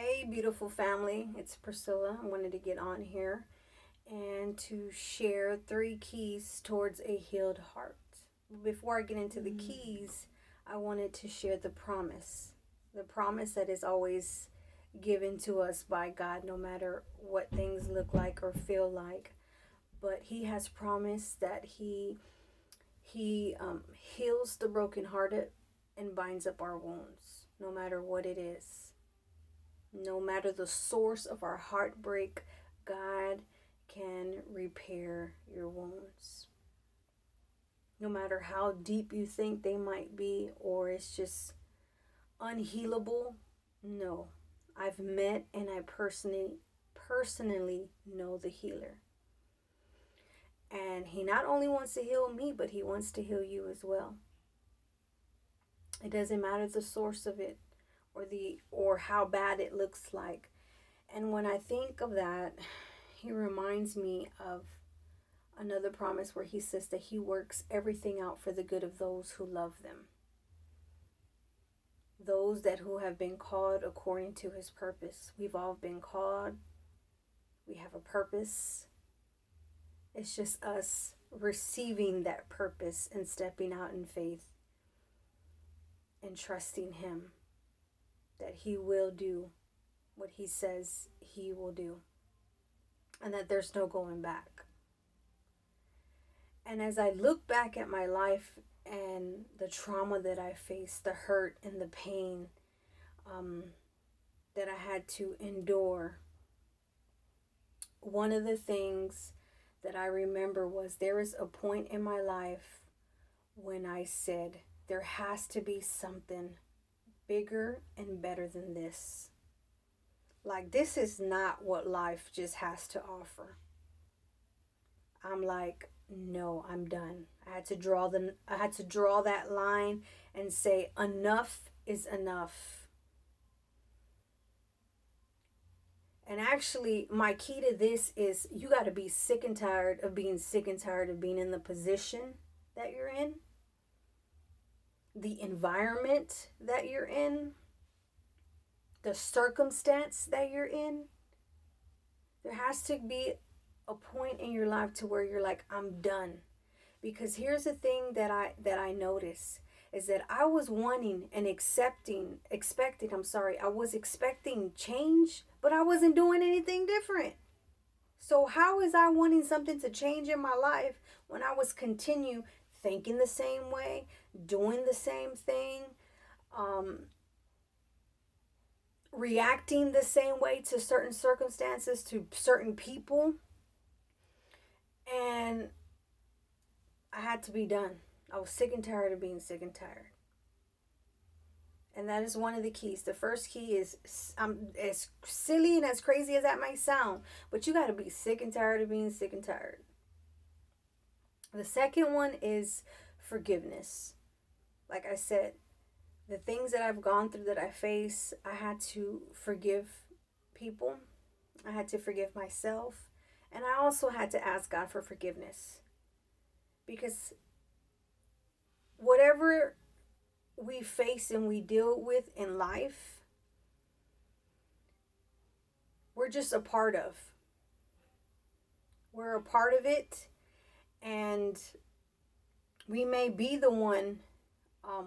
Hey, beautiful family. It's Priscilla. I wanted to get on here and to share three keys towards a healed heart. Before I get into the keys, I wanted to share the promise that is always given to us by God, no matter what things look like or feel like. But He has promised that He heals the brokenhearted and binds up our wounds, no matter what it is. No matter the source of our heartbreak, God can repair your wounds. No matter how deep you think they might be, or it's just unhealable, no. I've met and I personally know the healer. And he not only wants to heal me, but he wants to heal you as well. It doesn't matter the source of it or how bad it looks like. And when I think of that, he reminds me of another promise where he says that he works everything out for the good of those who love them. Those that who have been called according to his purpose. We've all been called. We have a purpose. It's just us receiving that purpose and stepping out in faith and trusting him that he will do what he says he will do and that there's no going back. And as I look back at my life and the trauma that I faced, the hurt and the pain that I had to endure, one of the things that I remember was there was a point in my life when I said, there has to be something bigger and better than this. Like, this is not what life just has to offer. I'm like, no, I'm done. I had to draw that line and say enough is enough. And actually, my key to this is you got to be sick and tired of being sick and tired of being in the position that you're in, the environment that you're in, the circumstance that you're in. There has to be a point in your life to where you're like, I'm done. Because here's the thing that I notice is that I was wanting and I was expecting change, but I wasn't doing anything different. So how is I wanting something to change in my life when I was continue thinking the same way, doing the same thing, reacting the same way to certain circumstances, to certain people? And I had to be done. I was sick and tired of being sick and tired. And that is one of the keys. The first key is, as silly and as crazy as that might sound, but you got to be sick and tired of being sick and tired. The second one is forgiveness. Like I said, the things that I've gone through, that I face, I had to forgive people. I had to forgive myself. And I also had to ask God for forgiveness. Because whatever we face and we deal with in life, we're just a part of. We're a part of it, and we may be the one,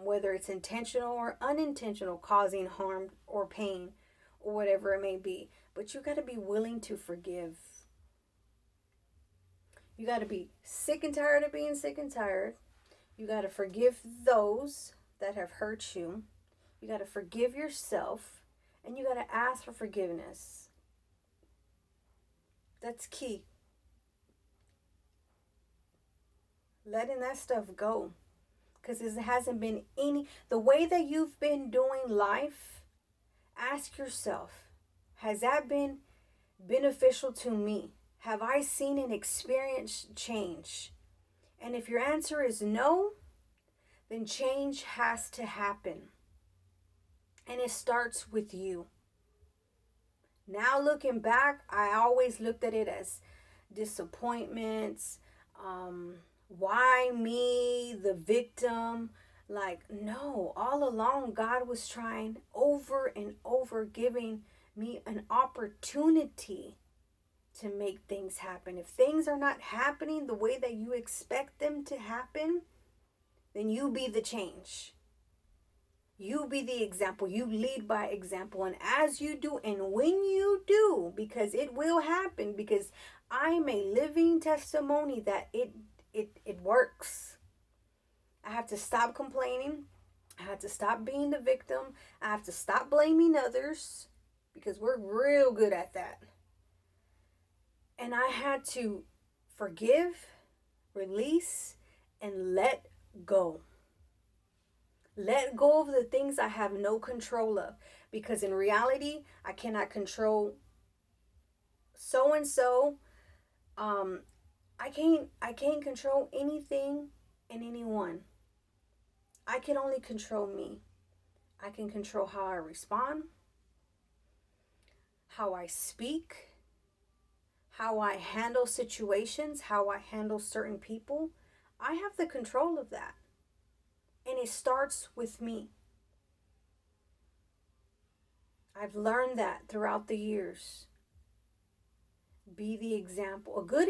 whether it's intentional or unintentional, causing harm or pain or whatever it may be. But you got to be willing to forgive. You got to be sick and tired of being sick and tired. You got to forgive those that have hurt you. You got to forgive yourself, and you got to ask for forgiveness. That's key. Letting that stuff go. Because it hasn't been the way that you've been doing life, ask yourself, has that been beneficial to me? Have I seen and experienced change? And if your answer is no, then change has to happen. And it starts with you. Now looking back, I always looked at it as disappointments, why me, the victim? Like, no, all along God was trying over and over, giving me an opportunity to make things happen. If things are not happening the way that you expect them to happen, then you be the change. You be the example. You lead by example. And as you do, and when you do, because it will happen, because I'm a living testimony that it works. I have to stop complaining. I have to stop being the victim. I have to stop blaming others, because we're real good at that. And I had to forgive, release, and let go. Let go of the things I have no control of. Because in reality, I cannot control so and so. I can't control anything and anyone. I can only control me. I can control how I respond, how I speak, how I handle situations, how I handle certain people. I have the control of that. And it starts with me. I've learned that throughout the years. Be the example. A good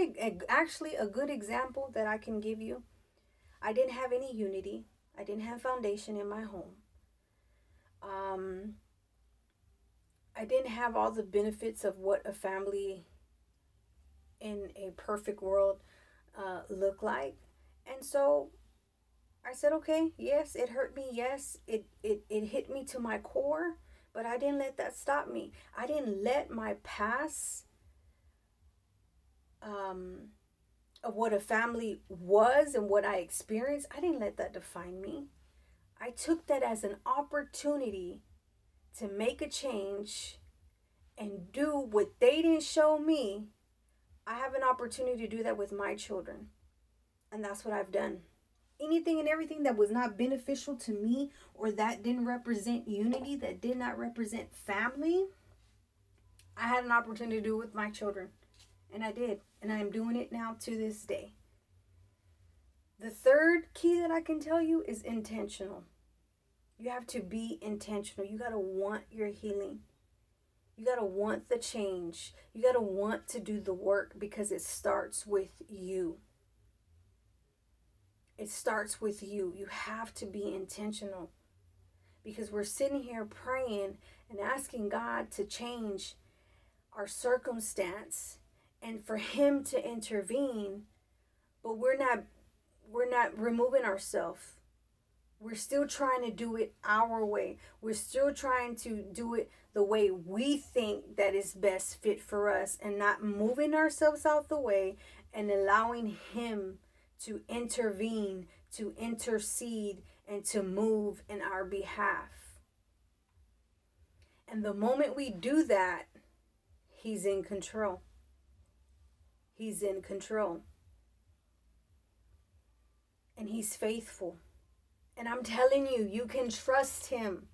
example that I can give you. I didn't have any unity. I didn't have foundation in my home. I didn't have all the benefits of what a family in a perfect world look like. And so I said, okay, yes, it hurt me. Yes, it hit me to my core, but I didn't let that stop me. I didn't let my past of what a family was and what I experienced, I didn't let that define me. I took that as an opportunity to make a change and do what they didn't show me. I have an opportunity to do that with my children. And that's what I've done. Anything and everything that was not beneficial to me, or that didn't represent unity, that did not represent family, I had an opportunity to do with my children. And I did. And I am doing it now to this day. The third key that I can tell you is intentional. You have to be intentional. You got to want your healing. You got to want the change. You got to want to do the work, because it starts with you. It starts with you. You have to be intentional, because we're sitting here praying and asking God to change our circumstance and for Him to intervene, but we're not removing ourselves. We're still trying to do it our way. We're still trying to do it the way we think that is best fit for us, and not moving ourselves out the way and allowing Him to intervene, to intercede, and to move in our behalf. And the moment we do that, He's in control. He's in control. And He's faithful. And I'm telling you, you can trust Him.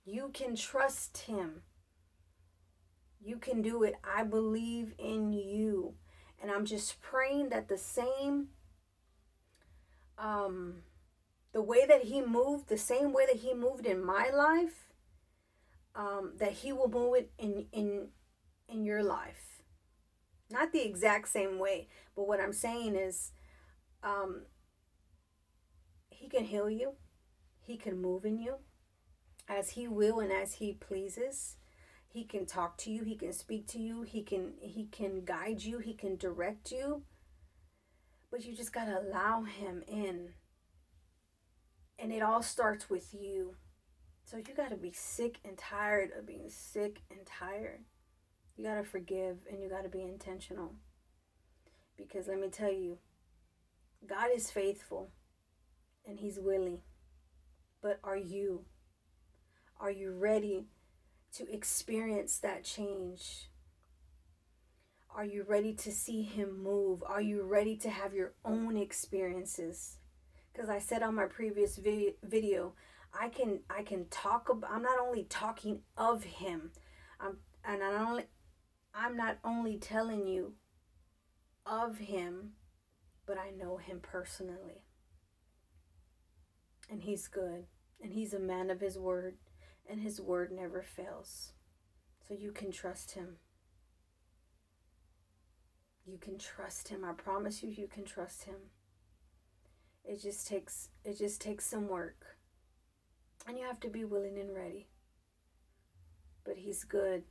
You can trust Him. You can do it. I believe in you. And I'm just praying that the same, the way that He moved, the same way that He moved in my life, that He will move it in your life. Not the exact same way, but what I'm saying is, He can heal you. He can move in you as He will and as He pleases. He can talk to you. He can speak to you. He can guide you. He can direct you. But you just got to allow Him in. And it all starts with you. So you got to be sick and tired of being sick and tired. You got to forgive, and you got to be intentional. Because let me tell you, God is faithful and He's willing. But are you? Are you ready to experience that change? Are you ready to see Him move? Are you ready to have your own experiences? Because I said on my previous video, I can talk about, I'm not only talking of Him, I'm not only telling you of Him, but I know Him personally. And He's good. And He's a man of His word. And His word never fails. So you can trust him. You can trust him. I promise you, you can trust him. It just takes some work. And you have to be willing and ready. But he's good.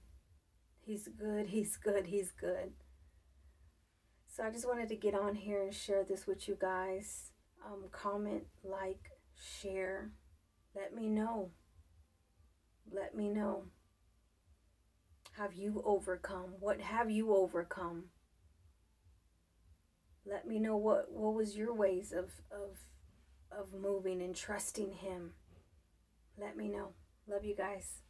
He's good. He's good. He's good. So I just wanted to get on here and share this with you guys. Comment, like, share. Let me know. Let me know. Have you overcome? What have you overcome? Let me know what was your ways of moving and trusting him. Let me know. Love you guys.